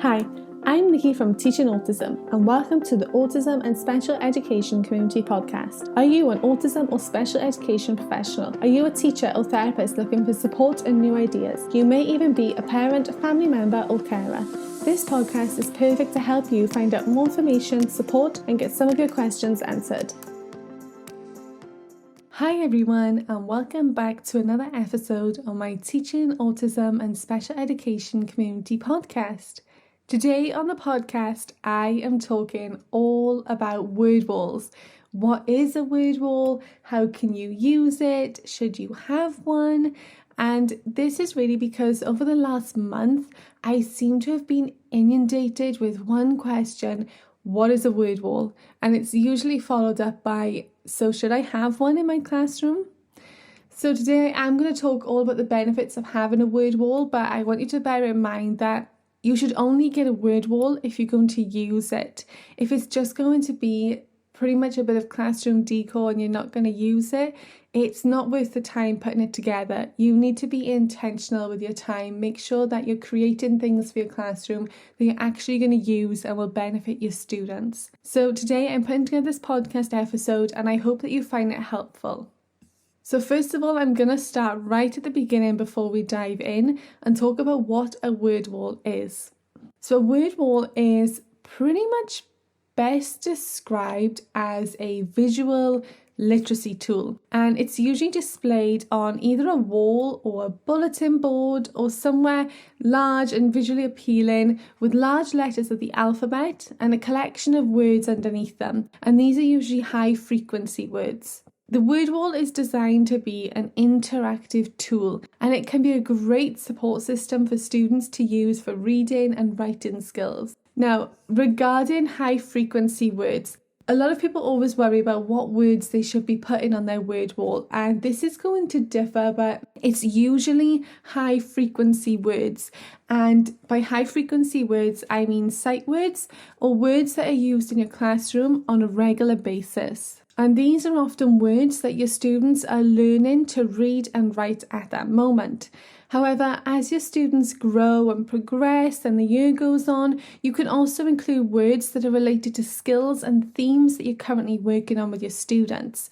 Hi, I'm Nikki from Teaching Autism, and welcome to the Autism and Special Education Community Podcast. Are you an autism or special education professional? Are you a teacher or therapist looking for support and new ideas? You may even be a parent, family member, or carer. This podcast is perfect to help you find out more information, support, and get some of your questions answered. Hi everyone, and welcome back to another episode of my Teaching Autism and Special Education Community Podcast. Today on the podcast, I am talking all about word walls. What is a word wall? How can you use it? Should you have one? And this is really because over the last month, I seem to have been inundated with one question: what is a word wall? And it's usually followed up by, so should I have one in my classroom? So today I'm going to talk all about the benefits of having a word wall, but I want you to bear in mind that you should only get a word wall if you're going to use it. If it's just going to be pretty much a bit of classroom decor and you're not going to use it, it's not worth the time putting it together. You need to be intentional with your time. Make sure that you're creating things for your classroom that you're actually going to use and will benefit your students. So today I'm putting together this podcast episode and I hope that you find it helpful. So first of all, I'm going to start right at the beginning before we dive in and talk about what a word wall is. So a word wall is pretty much best described as a visual literacy tool, and it's usually displayed on either a wall or a bulletin board or somewhere large and visually appealing with large letters of the alphabet and a collection of words underneath them, and these are usually high frequency words. The word wall is designed to be an interactive tool, and it can be a great support system for students to use for reading and writing skills. Now, regarding high frequency words, a lot of people always worry about what words they should be putting on their word wall, and this is going to differ, but it's usually high frequency words. And by high frequency words, I mean sight words or words that are used in your classroom on a regular basis. And these are often words that your students are learning to read and write at that moment. However, as your students grow and progress and the year goes on, you can also include words that are related to skills and themes that you're currently working on with your students.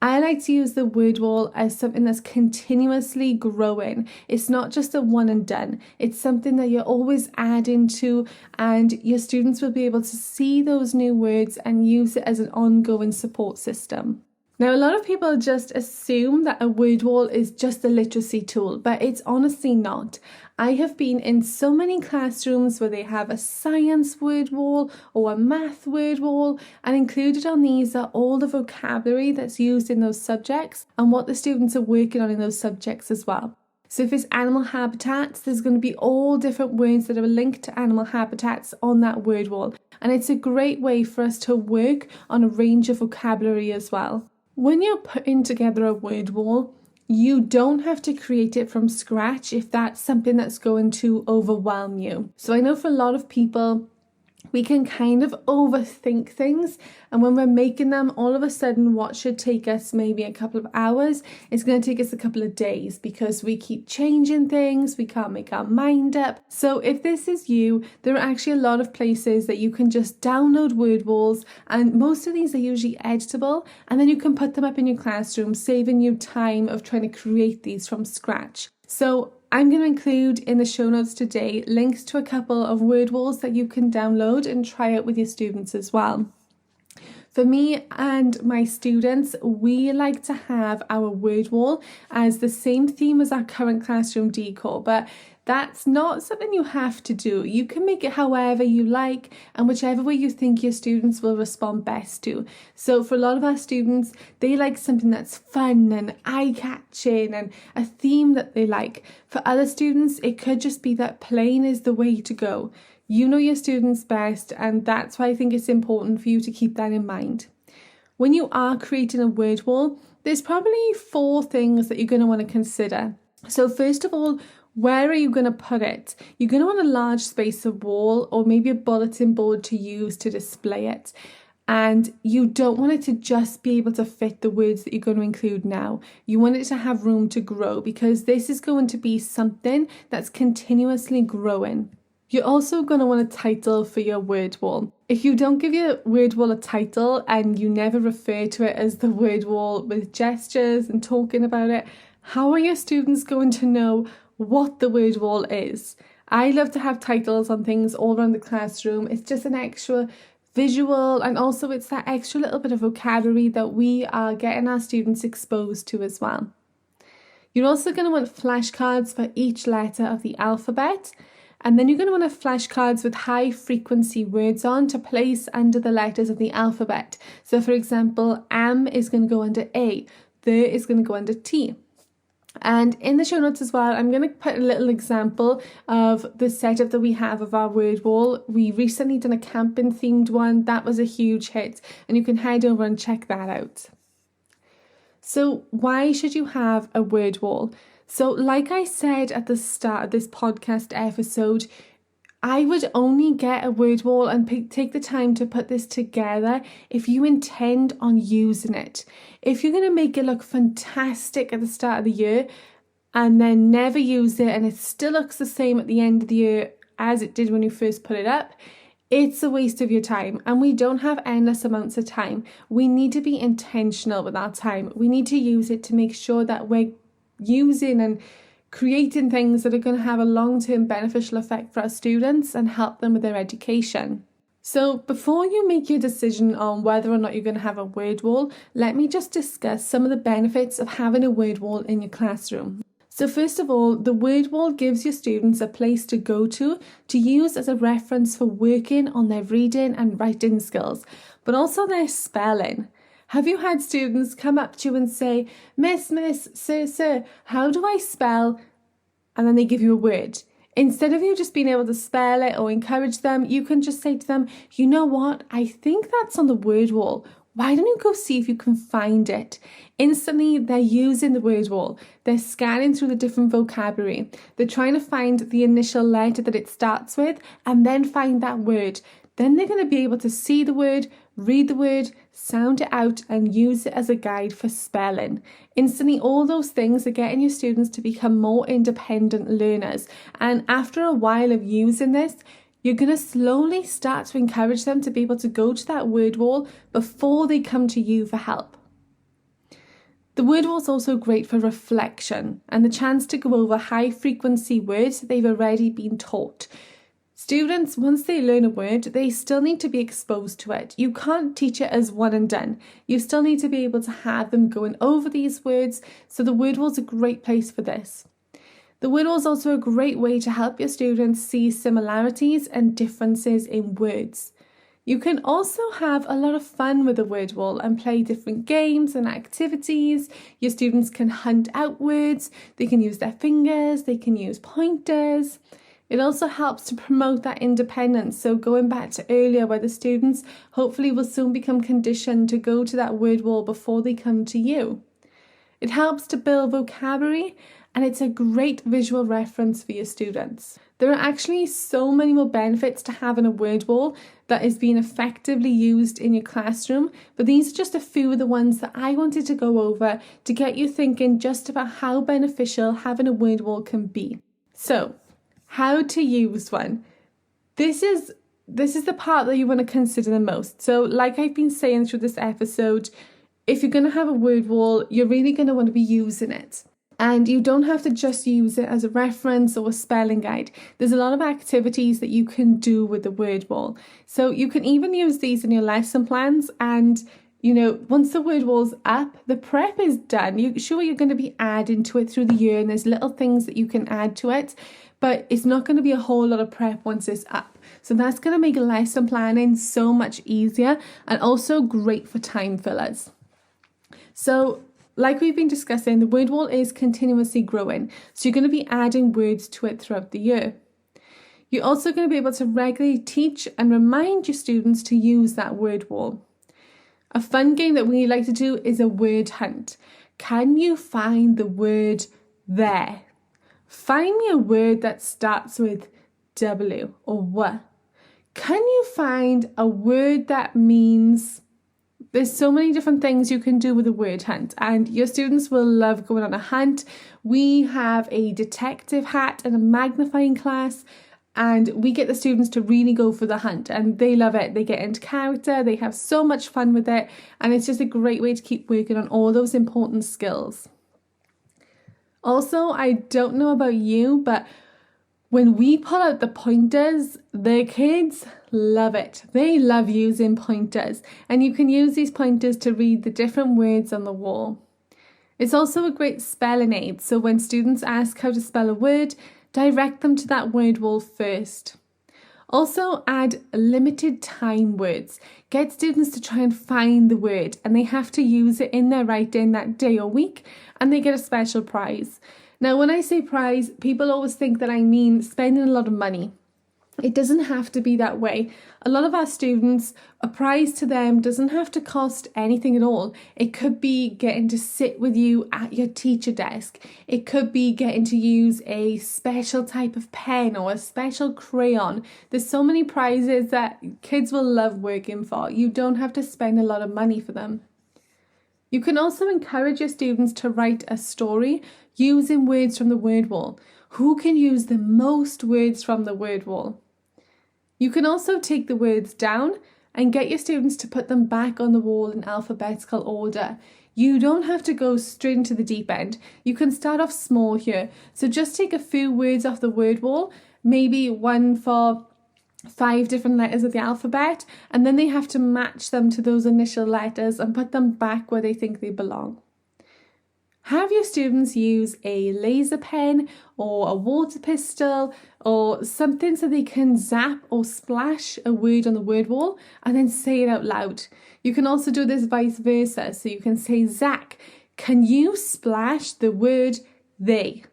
I like to use the word wall as something that's continuously growing. It's not just a one and done. It's something that you're always adding to, and your students will be able to see those new words and use it as an ongoing support system. Now, a lot of people just assume that a word wall is just a literacy tool, but it's honestly not. I have been in so many classrooms where they have a science word wall or a math word wall, and included on these are all the vocabulary that's used in those subjects and what the students are working on in those subjects as well. So if it's animal habitats, there's going to be all different words that are linked to animal habitats on that word wall. And it's a great way for us to work on a range of vocabulary as well. When you're putting together a word wall, you don't have to create it from scratch if that's something that's going to overwhelm you. So I know for a lot of people, we can kind of overthink things, and when we're making them, all of a sudden what should take us maybe a couple of hours is going to take us a couple of days because we keep changing things, we can't make our mind up. So if this is you, there are actually a lot of places that you can just download word walls, and most of these are usually editable, and then you can put them up in your classroom, saving you time of trying to create these from scratch. So I'm going to include in the show notes today links to a couple of word walls that you can download and try out with your students as well. For me and my students, we like to have our word wall as the same theme as our current classroom decor, but that's not something you have to do. You can make it however you like and whichever way you think your students will respond best to. So for a lot of our students, they like something that's fun and eye-catching and a theme that they like. For other students, it could just be that plain is the way to go. You know your students best, and that's why I think it's important for you to keep that in mind. When you are creating a word wall, there's probably 4 things that you're going to want to consider. So first of all, where are you going to put it? You're going to want a large space of wall or maybe a bulletin board to use to display it. And you don't want it to just be able to fit the words that you're going to include now. You want it to have room to grow because this is going to be something that's continuously growing. You're also going to want a title for your word wall. If you don't give your word wall a title and you never refer to it as the word wall with gestures and talking about it, how are your students going to know what the word wall is? I love to have titles on things all around the classroom. It's just an extra visual, and also it's that extra little bit of vocabulary that we are getting our students exposed to as well. You're also going to want flashcards for each letter of the alphabet. And then you're going to want flashcards with high frequency words on to place under the letters of the alphabet. So for example, am is going to go under A, the is going to go under T. And in the show notes as well, I'm going to put a little example of the setup that we have of our word wall. We recently done a camping themed one. That was a huge hit, and you can head over and check that out. So why should you have a word wall? So like I said at the start of this podcast episode, I would only get a word wall and take the time to put this together if you intend on using it. If you're going to make it look fantastic at the start of the year and then never use it and it still looks the same at the end of the year as it did when you first put it up, it's a waste of your time, and we don't have endless amounts of time. We need to be intentional with our time. We need to use it to make sure that we're using and creating things that are going to have a long-term beneficial effect for our students and help them with their education. So before you make your decision on whether or not you're going to have a word wall, let me just discuss some of the benefits of having a word wall in your classroom. So first of all, the word wall gives your students a place to go to use as a reference for working on their reading and writing skills, but also their spelling. Have you had students come up to you and say, Miss, Sir, how do I spell? And then they give you a word. Instead of you just being able to spell it or encourage them, you can just say to them, you know what? I think that's on the word wall. Why don't you go see if you can find it? Instantly, they're using the word wall. They're scanning through the different vocabulary. They're trying to find the initial letter that it starts with and then find that word. Then they're going to be able to see the word, read the word, sound it out, and use it as a guide for spelling. Instantly, all those things are getting your students to become more independent learners. And after a while of using this, you're going to slowly start to encourage them to be able to go to that word wall before they come to you for help. The word wall is also great for reflection and the chance to go over high frequency words that they've already been taught. Students, once they learn a word, they still need to be exposed to it. You can't teach it as one and done. You still need to be able to have them going over these words, so the word wall is a great place for this. The word wall is also a great way to help your students see similarities and differences in words. You can also have a lot of fun with the word wall and play different games and activities. Your students can hunt out words, they can use their fingers, they can use pointers. It also helps to promote that independence. So going back to earlier where the students hopefully will soon become conditioned to go to that word wall before they come to you. It helps to build vocabulary, and it's a great visual reference for your students. There are actually so many more benefits to having a word wall that is being effectively used in your classroom, but these are just a few of the ones that I wanted to go over to get you thinking just about how beneficial having a word wall can be. So, how to use one. This is the part that you want to consider the most. So like I've been saying through this episode, if you're going to have a word wall, you're really going to want to be using it. And you don't have to just use it as a reference or a spelling guide. There's a lot of activities that you can do with the word wall. So you can even use these in your lesson plans, and once the word wall's up, the prep is done. You're going to be adding to it through the year, and there's little things that you can add to it, but it's not going to be a whole lot of prep once it's up. So that's going to make lesson planning so much easier and also great for time fillers. So like we've been discussing, the word wall is continuously growing. So you're going to be adding words to it throughout the year. You're also going to be able to regularly teach and remind your students to use that word wall. A fun game that we like to do is a word hunt. Can you find the word there? Find me a word that starts with W or W. Can you find a word that means... There's so many different things you can do with a word hunt, and your students will love going on a hunt. We have a detective hat and a magnifying glass, and we get the students to really go for the hunt, and they love it. They get into character, they have so much fun with it, and it's just a great way to keep working on all those important skills. Also, I don't know about you, but when we pull out the pointers, the kids love it. They love using pointers, and you can use these pointers to read the different words on the wall. It's also a great spelling aid, so when students ask how to spell a word, direct them to that word wall first. Also, add limited time words. Get students to try and find the word, and they have to use it in their writing that day or week, and they get a special prize. Now, when I say prize, people always think that I mean spending a lot of money. It doesn't have to be that way. A lot of our students, a prize to them doesn't have to cost anything at all. It could be getting to sit with you at your teacher desk. It could be getting to use a special type of pen or a special crayon. There's so many prizes that kids will love working for. You don't have to spend a lot of money for them. You can also encourage your students to write a story using words from the word wall. Who can use the most words from the word wall? You can also take the words down and get your students to put them back on the wall in alphabetical order. You don't have to go straight into the deep end. You can start off small here. So just take a few words off the word wall, maybe one for 5 different letters of the alphabet, and then they have to match them to those initial letters and put them back where they think they belong. Have your students use a laser pen or a water pistol or something so they can zap or splash a word on the word wall and then say it out loud. You can also do this vice versa. So you can say, Zach, can you splash the word they?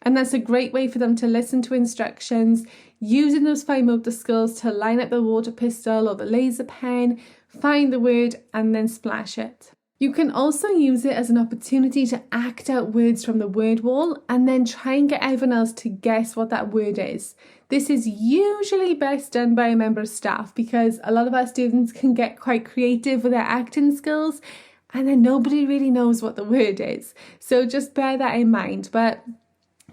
And that's a great way for them to listen to instructions, using those fine motor skills to line up the water pistol or the laser pen, find the word and then splash it. You can also use it as an opportunity to act out words from the word wall and then try and get everyone else to guess what that word is. This is usually best done by a member of staff because a lot of our students can get quite creative with their acting skills and then nobody really knows what the word is. So just bear that in mind. But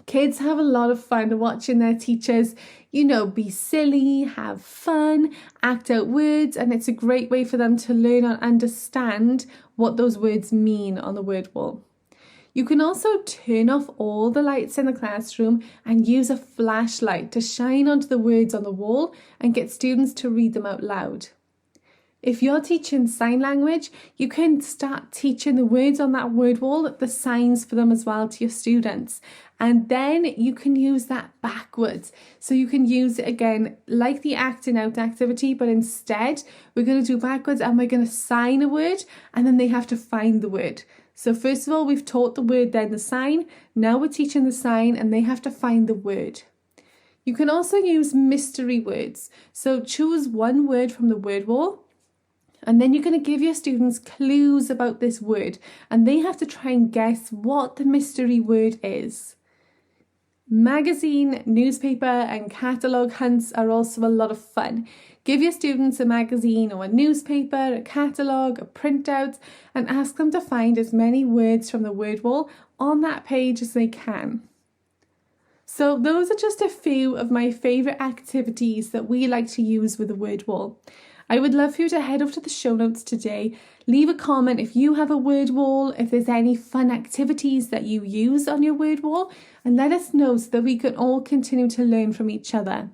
kids have a lot of fun watching their teachers, be silly, have fun, act out words, and it's a great way for them to learn and understand what those words mean on the word wall. You can also turn off all the lights in the classroom and use a flashlight to shine onto the words on the wall and get students to read them out loud. If you're teaching sign language, you can start teaching the words on that word wall, the signs for them as well to your students. And then you can use that backwards. So you can use it again like the acting out activity, but instead we're going to do backwards and we're going to sign a word and then they have to find the word. So first of all, we've taught the word, then the sign. Now we're teaching the sign and they have to find the word. You can also use mystery words. So choose one word from the word wall. And then you're going to give your students clues about this word and they have to try and guess what the mystery word is. Magazine, newspaper and catalogue hunts are also a lot of fun. Give your students a magazine or a newspaper, a catalogue, a printout and ask them to find as many words from the word wall on that page as they can. So those are just a few of my favourite activities that we like to use with the word wall. I would love for you to head over to the show notes today, leave a comment if you have a word wall, if there's any fun activities that you use on your word wall, and let us know so that we can all continue to learn from each other.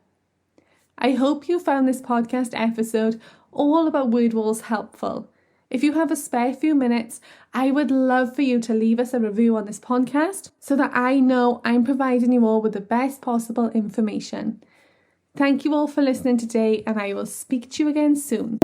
I hope you found this podcast episode all about word walls helpful. If you have a spare few minutes, I would love for you to leave us a review on this podcast so that I know I'm providing you all with the best possible information. Thank you all for listening today, and I will speak to you again soon.